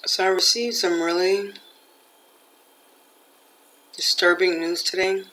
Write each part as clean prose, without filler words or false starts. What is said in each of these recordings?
So I received some really disturbing news today.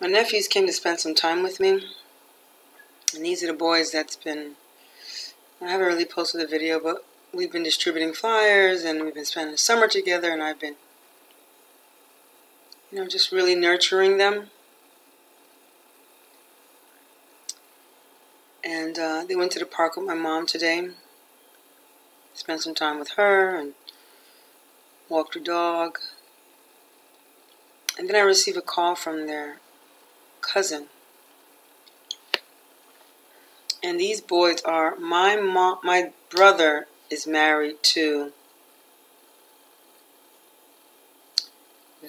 My nephews came to spend some time with me. And these are the boys I haven't really posted a video, but we've been distributing flyers and we've been spending the summer together, and I've been, just really nurturing them. And they went to the park with my mom today. Spent some time with her and walked her dog. And then I received a call from their cousin. And these boys are, my brother is married to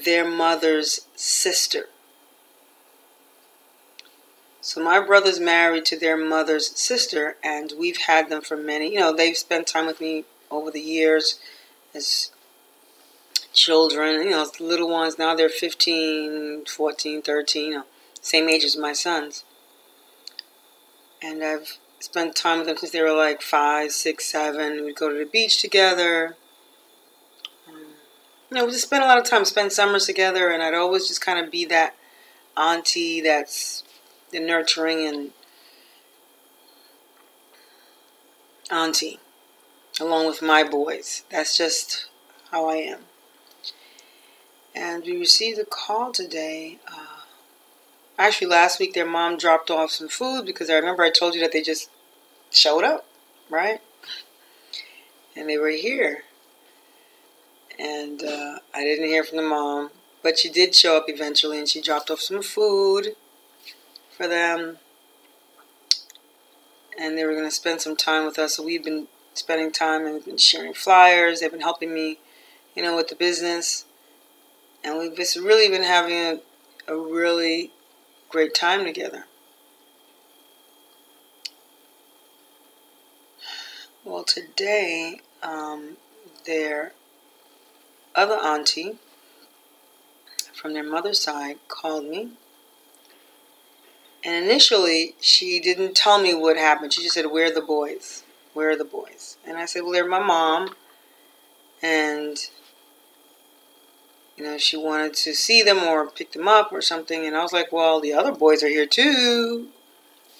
their mother's sister. So my brother's married to their mother's sister, and we've had them for many, they've spent time with me over the years as children, the little ones. Now they're 15, 14, 13, same age as my sons. And I've spent time with them since they were like 5, 6, 7. We'd go to the beach together. We just spend a lot of time, spend summers together, and I'd always just kind of be that auntie that's the nurturing and auntie, along with my boys. That's just how I am. And we received a call today. Actually, last week their mom dropped off some food because I remember I told you that they just showed up, right? And they were here. And I didn't hear from the mom, but she did show up eventually, and she dropped off some food for them. And they were going to spend some time with us. So we've been spending time, and we've been sharing flyers. They've been helping me, with the business. And we've just really been having a really great time together. Well, today, their other auntie from their mother's side called me. And initially, she didn't tell me what happened. She just said, "Where are the boys? Where are the boys?" And I said, "Well, they're my mom." And, she wanted to see them or pick them up or something. And I was like, "Well, the other boys are here too."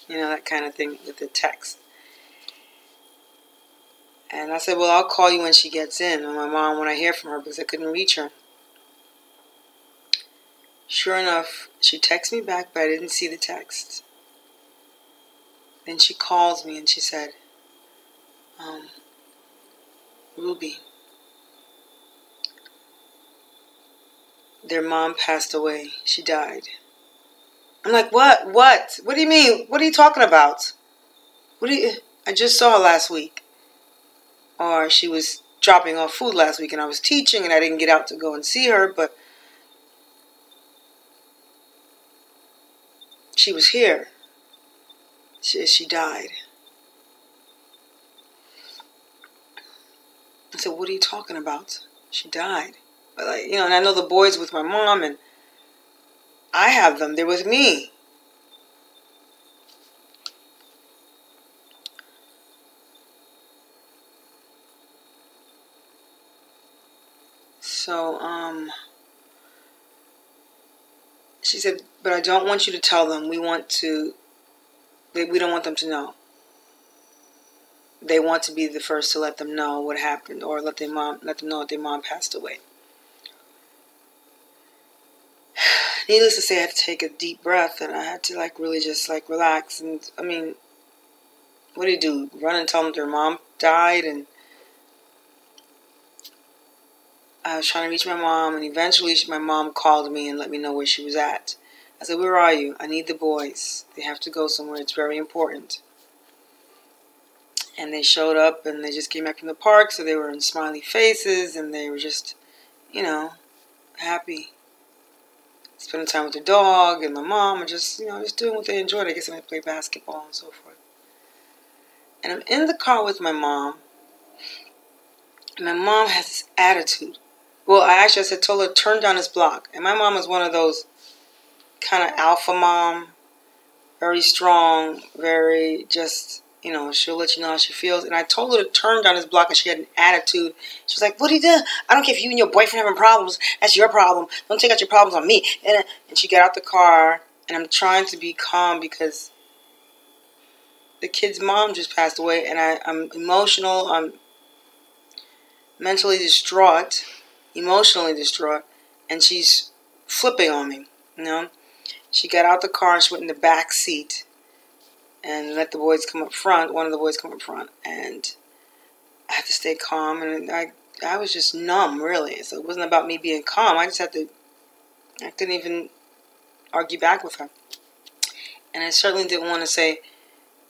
That kind of thing with the text. And I said, "Well, I'll call you when she gets in, or my mom when I hear from her," because I couldn't reach her. Sure enough, she texted me back, but I didn't see the text. Then she calls me and she said, "Ruby, their mom passed away. She died." I'm like, "What? What? What do you mean? What are you talking about? I just saw her last week." Or she was dropping off food last week and I was teaching and I didn't get out to go and see her, but she was here. She died. I said, "What are you talking about? She died." But and I know the boys with my mom, and I have them. They're with me. So, she said, "But I don't want you to tell them. We don't want them to know. They want to be the first to let them know what happened, or let them know that their mom passed away." Needless to say, I had to take a deep breath, and I had to really just relax. And I mean, what do you do? Run and tell them their mom died? And I was trying to reach my mom, and eventually my mom called me and let me know where she was at. I said, "Where are you? I need the boys. They have to go somewhere. It's very important." And they showed up, and they just came back from the park, so they were in smiley faces, and they were just, happy. Spending time with the dog and my mom, and just doing what they enjoyed. I guess they play basketball and so forth. And I'm in the car with my mom, and my mom has this attitude. Well, I told her, "Turn down this block." And my mom is one of those kind of alpha mom, very strong, very just, you know, she'll let you know how she feels. And I told her to turn down this block, and she had an attitude. She was like, what are you doing? I don't care if you and your boyfriend having problems. That's your problem. Don't take out your problems on me. And she got out the car, and I'm trying to be calm because the kid's mom just passed away, and I'm emotional. I'm mentally distraught, emotionally distraught, and she's flipping on me, you know. She got out the car and she went in the back seat and let the boys come up front, one of the boys come up front, and I had to stay calm, and I was just numb, really. So it wasn't about me being calm. I couldn't even argue back with her. And I certainly didn't want to say,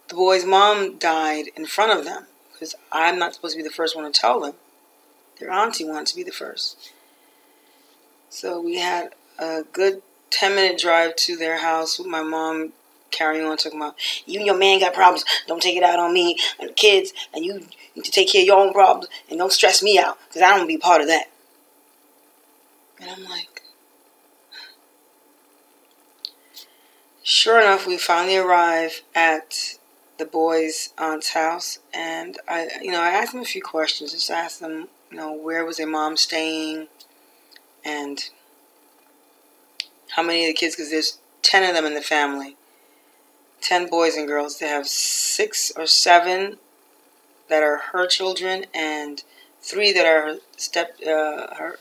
the boy's mom died in front of them, because I'm not supposed to be the first one to tell them. Their auntie wanted to be the first. So we had a good 10-minute drive to their house with my mom carrying on, talking about, you and your man got problems. Don't take it out on me and the kids, and you need to take care of your own problems, and don't stress me out, because I don't want to be part of that. And I'm like, sure enough, we finally arrive at the boys' aunt's house, and I asked them a few questions. Just asked them, where was their mom staying, and how many of the kids, because there's 10 of them in the family, 10 boys and girls. They have 6 or 7 that are her children, and 3 that are her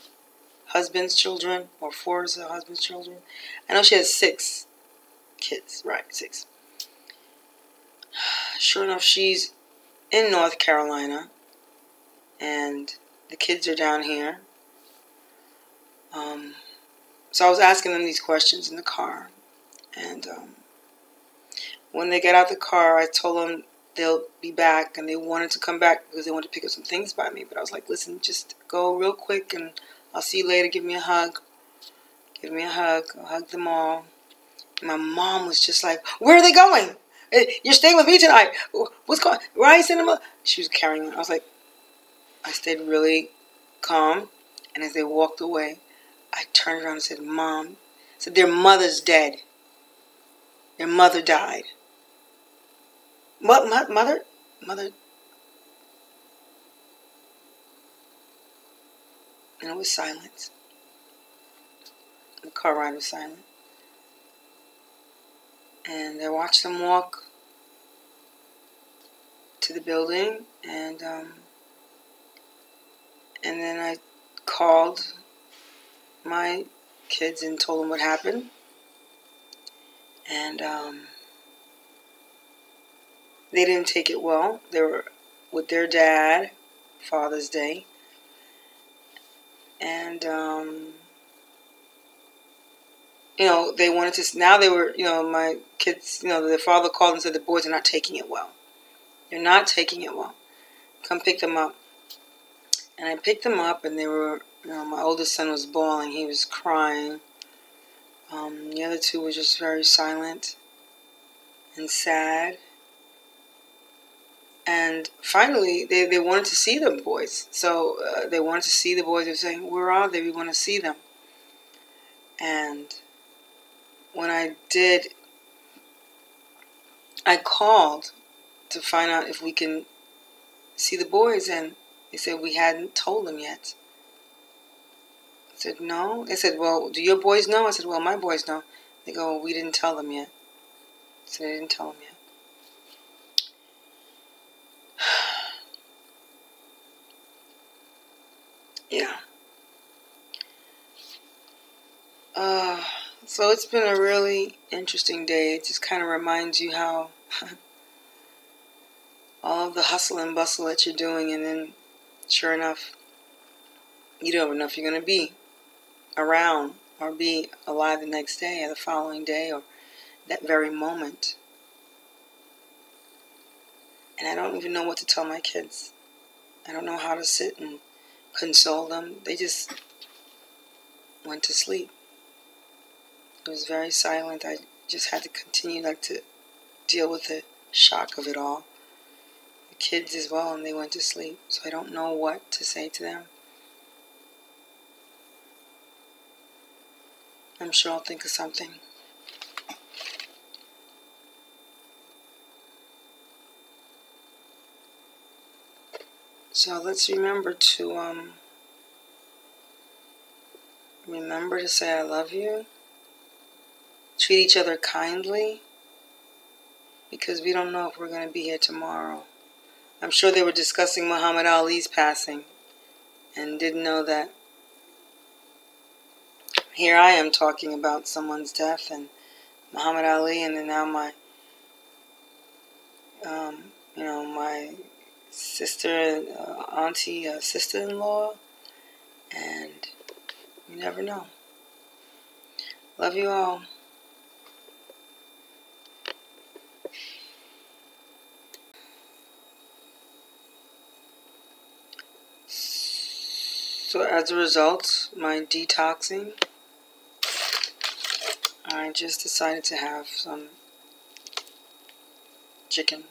husband's children, or 4 is her husband's children. I know she has 6 kids, right? 6. Sure enough, she's in North Carolina, and the kids are down here. So I was asking them these questions in the car, and when they got out the car, I told them they'll be back, and they wanted to come back because they wanted to pick up some things by me. But I was like, listen, just go real quick, and I'll see you later. Give me a hug. Give me a hug. I'll hug them all. And my mom was just like, where are they going? You're staying with me tonight. What's going on? Where are you sending them? She was carrying on. I was like, I stayed really calm, and as they walked away, I turned around and said, Mom, I said, their mother's dead. Their mother died. What? Mother? Mother? And it was silent. The car ride was silent. And I watched them walk to the building, and then I called my kids and told them what happened. And they didn't take it well. They were with their dad, Father's Day. And, they wanted to, now they were, my kids, their father called and said the boys are not taking it well. They're not taking it well. Come pick them up. And I picked them up, and they were, my oldest son was bawling. He was crying. The other 2 were just very silent and sad. And finally, they wanted to see the boys. So they wanted to see the boys. They were saying, where are they? We want to see them. And when I did, I called to find out if we can see the boys. And they said we hadn't told them yet. I said, no. They said, well, do your boys know? I said, well, my boys know. They go, well, we didn't tell them yet. So they didn't tell them yet. Yeah. So it's been a really interesting day. It just kind of reminds you how all of the hustle and bustle that you're doing, and then sure enough, you don't know if you're going to be around or be alive the next day or the following day or that very moment. And I don't even know what to tell my kids. I don't know how to sit and console them. They just went to sleep. It was very silent. I just had to continue to deal with the shock of it all. The kids as well, and they went to sleep. So I don't know what to say to them. I'm sure I'll think of something. So let's remember to say I love you. Treat each other kindly, because we don't know if we're going to be here tomorrow. I'm sure they were discussing Muhammad Ali's passing and didn't know that here I am talking about someone's death and Muhammad Ali, and then now my my sister, auntie, sister-in-law, and you never know. Love you all. So as a result, my detoxing, I just decided to have some chicken.